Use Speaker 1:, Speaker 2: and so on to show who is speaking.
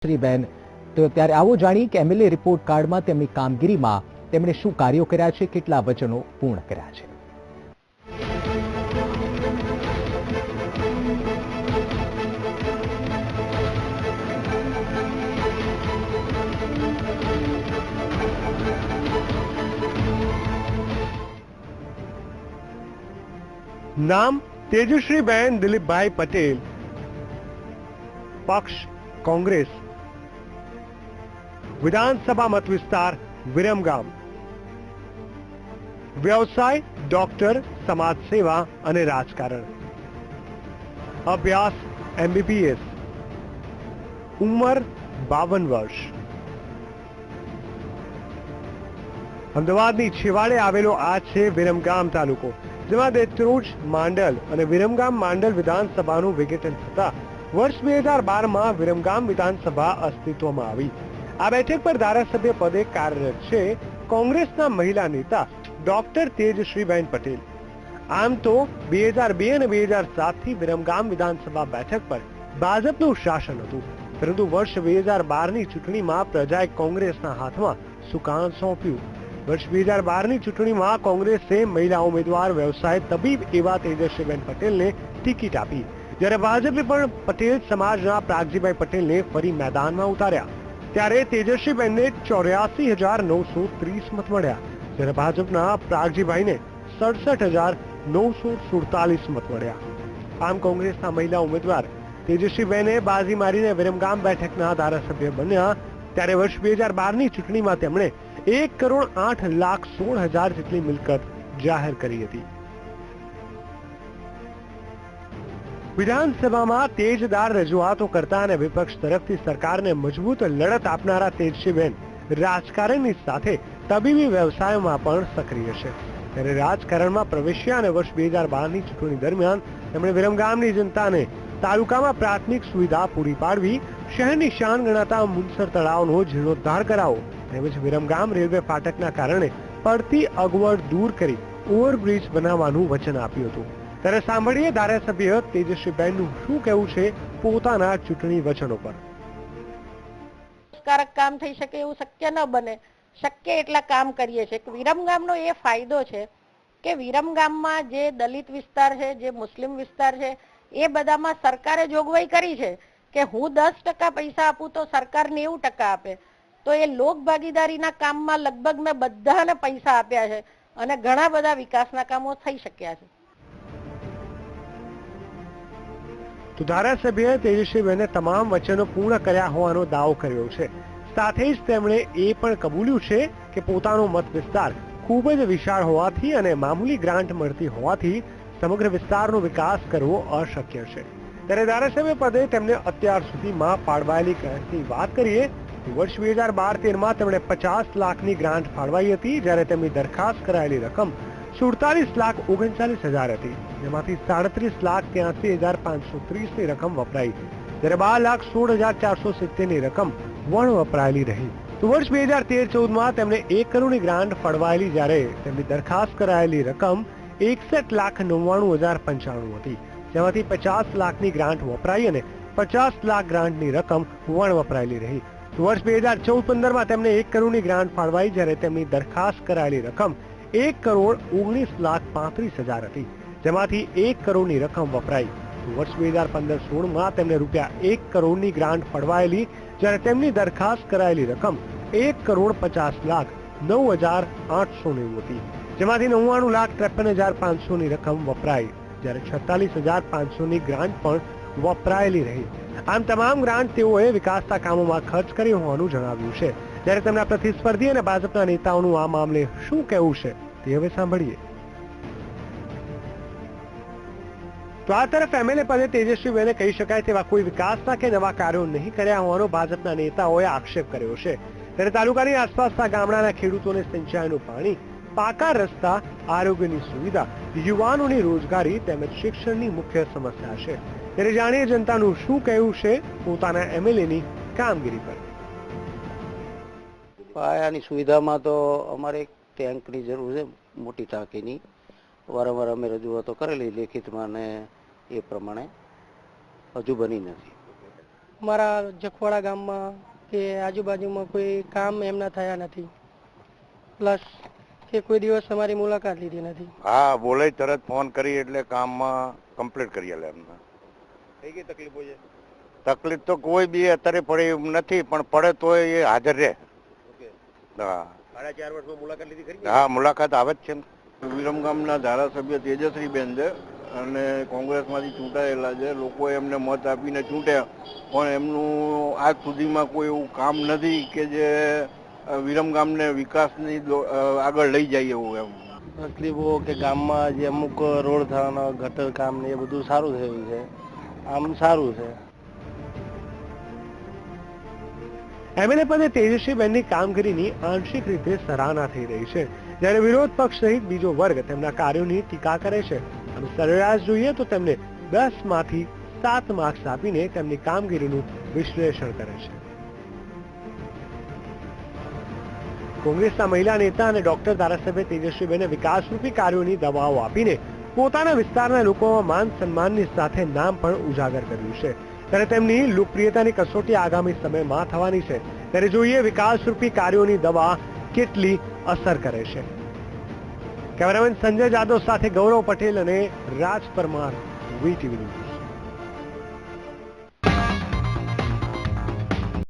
Speaker 1: શ્રીબેન, તો ત્યારે આવો જાણીએ કે એમએલએ રિપોર્ટ કાર્ડમાં તેમની કામગીરીમાં તેમણે શું કાર્યો કર્યા છે, કેટલા વચનો પૂર્ણ કર્યા છે।
Speaker 2: नाम तेजश्रीबेन दिलीपभाई पटेल, पक्ष कांग्रेस, विधानसभा मत विस्तार विरमगाम, व्यवसाय डॉक्टर, समाज सेवा अने राजकारण, अभ्यास MBBS, उमर 52 वर्ष। अमदावादनी छेवाड़े आवेलो आ छे विरमगाम तालुको, જેમાં દેત્રોજ માંડલ અને વિરમગામ માંડલ વિધાનસભાનું વિઘટન થતા વર્ષ 2012 માં વિરમગામ વિધાનસભા અસ્તિત્વમાં આવી। આ બેઠક પર ધારાસભ્ય પદે કાર્યરત છે કોંગ્રેસના મહિલા નેતા ડોક્ટર તેજશ્રીબેન પટેલ। આમ તો 2002 અને 2007 થી વિરમગામ વિધાનસભા બેઠક પર ભાજપનું શાસન હતું, પરંતુ વર્ષ 2012 ની ચૂંટણીમાં પ્રજાએ કોંગ્રેસના હાથમાં સુકાન સોંપ્યું। वर्ष 2012 ની ચૂંટણીમાં કોંગ્રેસે મહિલા ઉમેદવાર વ્યવસાય તબીબ એવા તેજસ્વીબેન પટેલને ટિકિટ આપી, જ્યારે ભાજપે પણ પટેલ સમાજના પ્રાગજીભાઈ પટેલને ફરી મેદાનમાં ઉતાર્યા। ત્યારે તેજસ્વીબેનને 84,930 મત મળ્યા, જ્યારે ભાજપના પ્રાગજીભાઈને 67,947 મત મળ્યા। આમ કોંગ્રેસના મહિલા ઉમેદવાર તેજસ્વીબેને બાજી મારીને વિરમગામ બેઠકના ધારાસભ્ય બન્યા। ત્યારે વર્ષ 2012 ની ચૂંટણીમાં તેમણે 1,08,16,000 જેટલી મિલકત જાહેર કરી હતી। વિધાનસભામાં તેજદાર રજૂઆતો કરતા અને વિપક્ષ તરફથી સરકારને મજબૂત લડત આપનારા તેજસ્વીબેન રાજકારણની સાથે તબીબી વ્યવસાયમાં પણ સક્રિય છે। ત્યારે રાજકારણમાં પ્રવેશ્યા અને વર્ષ 2012 ની ચૂંટણી દરમિયાન તેમણે વિરમગામની જનતાને તાલુકામાં પ્રાથમિક સુવિધા પૂરી પાડવી, શહેરની શાન ગણાતા મુનસર તળાવનો જીર્ણોદ્ધાર કરાવો, તેમજ વિરમગામ રેલવે ફાટકના કારણે પડતી અગવડ દૂર કરી ઓવરબ્રિજ બનાવવાનું વચન આપ્યું હતું। ત્યારે સાંભળીએ ધારાસભ્ય તેજસ્વીબેનનું શું કહેવું છે પોતાના ચૂંટણી વચનો પર।
Speaker 3: કામ થઈ શકે એવું શક્ય ન બને, શક્ય એટલા કામ કરીએ છીએ। વિરમગામનો એ ફાયદો છે કે વિરમગામમાં જે દલિત વિસ્તાર છે, જે મુસ્લિમ વિસ્તાર છે, એ બધામાં સરકારે જોગવાઈ કરી છે કે હું 10% પૈસા આપું તો સરકાર 90% આપે। તો એ લોક ભાગીદારીના કામમાં લગભગ મેં બધાને પૈસા આપ્યા છે અને ઘણા બધા વિકાસના કામો થઈ શક્યા છે।
Speaker 2: તો ધારાસભ્ય તેજસ્વીબેને તમામ વચનો પૂર્ણ કર્યા હોવાનો દાવો કર્યો છે। સાથે જ તેમણે એ પણ કબૂલ્યું છે કે પોતાનો મત વિસ્તાર ખૂબ જ વિશાળ હોવાથી અને મામૂલી ગ્રાન્ટ મળતી હોવાથી સમગ્ર વિસ્તારનો વિકાસ કરવો અશક્ય છે। ત્યારે ધારાસભ્ય પદે તેમને અત્યાર સુધીમાં પાડવાયેલી ગ્રાન્ટની વાત કરીએ તો વર્ષ 2012-13 માં તેમણે 50 લાખની ગ્રાન્ટ ફાળવાઈ હતી, જ્યારે તેમની દરખાસ્ત કરાયેલી રકમ 47,39,000 હતી, જેમાંથી 37,83,530 ની રકમ વપરાઈ, જ્યારે 12,16,470 ની રકમ વણ વપરાયેલી રહી। તો વર્ષ 2013-14 માં તેમને 1 કરોડની ગ્રાન્ટ ફળવાયેલી, જ્યારે તેમની દરખાસ્ત કરાયેલી રકમ 61,99,095 હતી, જેમાંથી 50 લાખની ગ્રાન્ટ વપરાઈ અને 50 લાખ ગ્રાન્ટની રકમ વણ વપરાયેલી રહી। વર્ષ 2014-15 માં તેમને 1 કરોડની ગ્રાન્ટ ફાળવાઈ, જ્યારે તેમની દરખાસ્ત કરાયેલી રકમ 1,19,35,000 હતી, જેમાંથી 1 કરોડની રકમ વપરાઈ। વર્ષ 2015-16 માં તેમને રૂપિયા 1 કરોડની ગ્રાન્ટ ફળવાયેલી, જ્યારે તેમની દરખાસ્ત કરાયેલી રકમ 1,50,09,890 હતી, જેમાંથી 99,53,500 ની રકમ વપરાઈ, જ્યારે 46,500 ની ગ્રાન્ટ પણ વપરાયેલી રહી। આમ તમામ ગ્રાન્ટ તેઓએ વિકાસના કામોમાં ખર્ચ કરી હોવાનું જણાવ્યું છે। જ્યારે તેમના પ્રતિસ્પર્ધી અને ભાજપના નેતાઓનું આ મામલે શું કહેવું છે તે હવે સાંભળીએ। તો આ તરફ એમએલએ પદે તેજસ્વીબેને કહી શકાય તેવા કોઈ વિકાસના કે નવા કાર્યો નહીં કર્યા હોવાનો ભાજપના નેતાઓએ આક્ષેપ કર્યો છે। ત્યારે તાલુકાની આસપાસના ગામડાના ખેડૂતોને સિંચાઈનું પાણી, પાકા રસ્તા, આરોગ્યની સુવિધા, યુવાનોની રોજગારી તેમજ શિક્ષણની મુખ્ય સમસ્યા છે। ત્યારે જાણીએ જનતાનું શું કહેવું છે પોતાના એમએલએની કામગીરી પર।
Speaker 4: પાયાની સુવિધામાં તો અમારે ટેન્કની જરૂર છે, મોટી ટાંકીની। વારંવાર અમે રજૂઆતો કરેલી લેખિતમાં ને એ પ્રમાણે હજુ બની નથી।
Speaker 5: મારા જખવાડા ગામમાં કે આજુબાજુમાં કોઈ કામ એમના થયા નથી, પ્લસ કે કોઈ દિવસ અમારી મુલાકાત લીધી નથી.
Speaker 6: હા, બોલે તરત ફોન કરી એટલે કામમાં કમ્પ્લીટ કરી આલે એમને.
Speaker 7: કઈ કઈ તકલીફો છે?
Speaker 6: તકલીફ તો કોઈ બી અત્યારે પડે એમ નથી, પણ પડે તો એ હાજર રહે. હા,
Speaker 7: 4.5 વર્ષમાં મુલાકાત લીધી ખરી?
Speaker 6: હા, મુલાકાત આવે જ છે ને.
Speaker 8: વિરમગામના ધારાસભ્ય તેજશ્રીબેન છે અને કોંગ્રેસમાંથી ચૂંટાયેલા છે. લોકોએ એમને મત આપીને ચૂંટ્યા, પણ એમનું આજ સુધીમાં કોઈ એવું કામ નથી કે જે વિરમગામને વિકાસની આગળ લઈ જાય એવું. એમ
Speaker 5: તકલીફો કે ગામમાં જે અમુક રોડ થવાના ગટર કામ ને એ બધું સારું થયું છે, આમ સારું છે.
Speaker 2: એમએલએ પદે તેજસ્વીબેનની કામગીરીની આંશિક રીતે સરાહના થઈ રહી છે, જ્યારે વિરોધ પક્ષ સહિત બીજો વર્ગ તેમના કાર્યોની ટીકા કરે છે. અને સરેરાશ જોઈએ તો તેમને 10 માંથી 7 માર્ક્સ આપીને તેમની કામગીરીનું વિશ્લેષણ કરે છે. કોંગ્રેસના મહિલા નેતા અને ડોક્ટર ધારાસભ્ય તેજસ્વીબેને વિકાસરૂપી કાર્યોની દવાઓ આપીને પોતાના વિસ્તારના લોકોમાં માન સન્માનની સાથે નામ પણ ઉજાગર કર્યું છે. ત્યારે તેમની લોકપ્રિયતાની કસોટી આગામી સમયમાં થવાની છે. ત્યારે જોઈએ વિકાસરૂપી કાર્યોની દવા કેટલી અસર કરે છે. કેમેરામેન સંજય જાદવ સાથે ગૌરવ પટેલ અને રાજ પરમાર, વીટીવી ન્યૂઝ.